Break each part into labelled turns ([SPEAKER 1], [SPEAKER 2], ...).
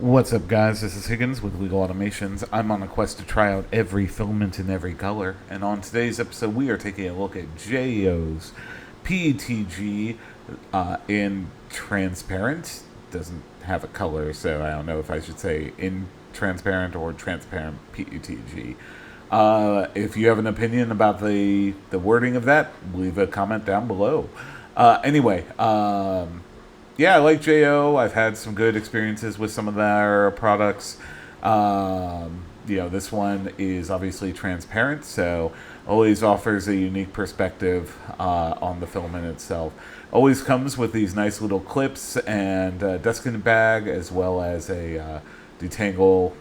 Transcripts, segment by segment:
[SPEAKER 1] What's up, guys? This is Higgins with Legal Automations. I'm on a quest to try out every filament in every color, and on today's episode, we are taking a look at JAYO's PETG in transparent. Doesn't have a color, so I don't know if I should say in transparent or transparent PETG. If you have an opinion about the wording of that, leave a comment down below. Yeah, I like JAYO. I've had some good experiences with some of their products. This one is obviously transparent, so always offers a unique perspective on the filament itself. Always comes with these nice little clips and desk in bag, as well as a detangle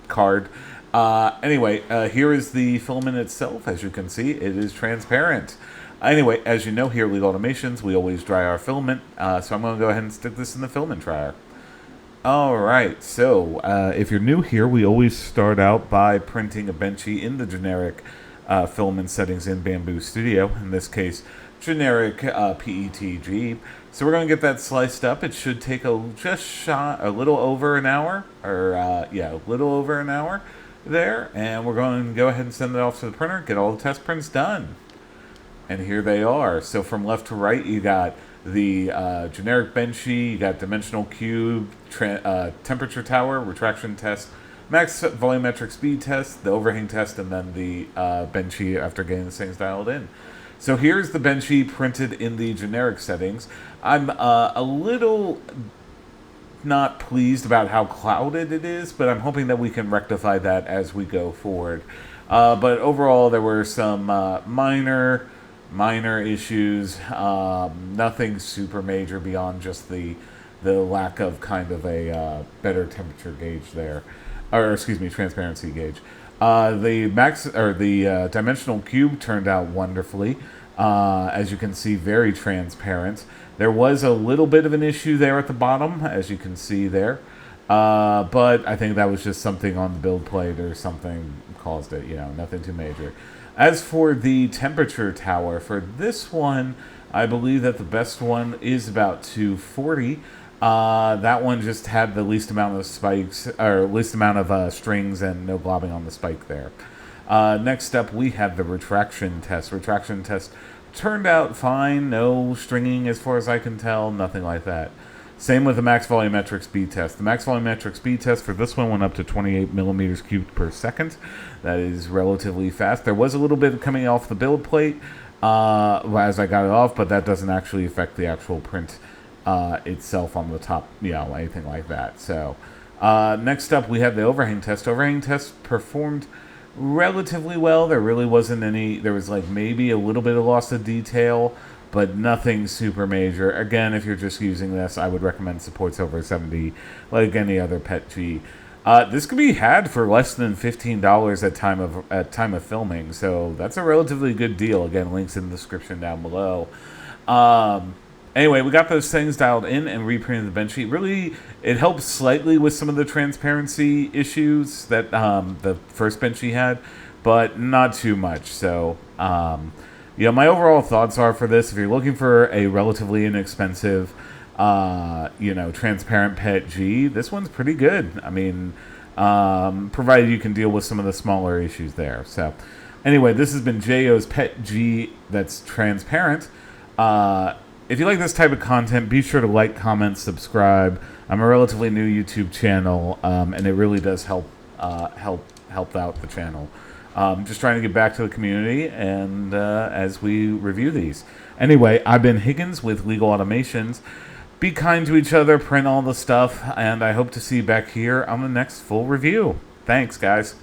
[SPEAKER 1] card. Here is the filament itself. As you can see, it is transparent. Anyway, as you know, here at Legal Automations, we always dry our filament, so I'm going to go ahead and stick this in the filament dryer. Alright, so if you're new here, we always start out by printing a benchy in the generic filament settings in Bamboo Studio, in this case, generic PETG. So we're going to get that sliced up. It should take a little over an hour, a little over an hour there, and we're going to go ahead and send it off to the printer, get all the test prints done. And here they are. So from left to right, you got the generic benchy, you got dimensional cube, temperature tower, retraction test, max volumetric speed test, the overhang test, and then the benchy after getting the things dialed in. So here's the benchy printed in the generic settings. I'm a little not pleased about how clouded it is, but I'm hoping that we can rectify that as we go forward. But overall, there were some minor issues, nothing super major beyond just the lack of kind of a better temperature gauge there, or excuse me, transparency gauge. The dimensional cube turned out wonderfully. As you can see, very transparent. There was a little bit of an issue there at the bottom, as you can see there, but I think that was just something on the build plate or something caused it. Nothing too major. As for the temperature tower, for this one, I believe that the best one is about 240. That one just had the least amount of spikes, or least amount of strings and no globbing on the spike there. Next up, we have the retraction test. Retraction test turned out fine. No stringing as far as I can tell. Nothing like that. Same with the max volumetric speed test. The max volumetric speed test for this one went up to 28 millimeters cubed per second. That is relatively fast. There was a little bit coming off the build plate as I got it off, but that doesn't actually affect the actual print itself on the top, anything like that. So next up, we have the overhang test. Overhang test performed relatively well. There really wasn't any. There was like maybe a little bit of loss of detail, but nothing super major. Again, if you're just using this, I would recommend supports over 70, like any other PETG. This could be had for less than $15 at time of filming, so that's a relatively good deal. Again, links in the description down below. Anyway, we got those things dialed in and reprinted the benchy. Really, it helps slightly with some of the transparency issues that the first benchy had, but not too much. So, my overall thoughts are for this, if you're looking for a relatively inexpensive, transparent PETG, this one's pretty good. I mean, provided you can deal with some of the smaller issues there. So, anyway, this has been JAYO's PETG that's transparent. If you like this type of content, be sure to like, comment, subscribe. I'm a relatively new YouTube channel, and it really does help out the channel. Just trying to get back to the community and as we review these. Anyway, I've been Higgins with Legal Automations. Be kind to each other, print all the stuff, and I hope to see you back here on the next full review. Thanks, guys.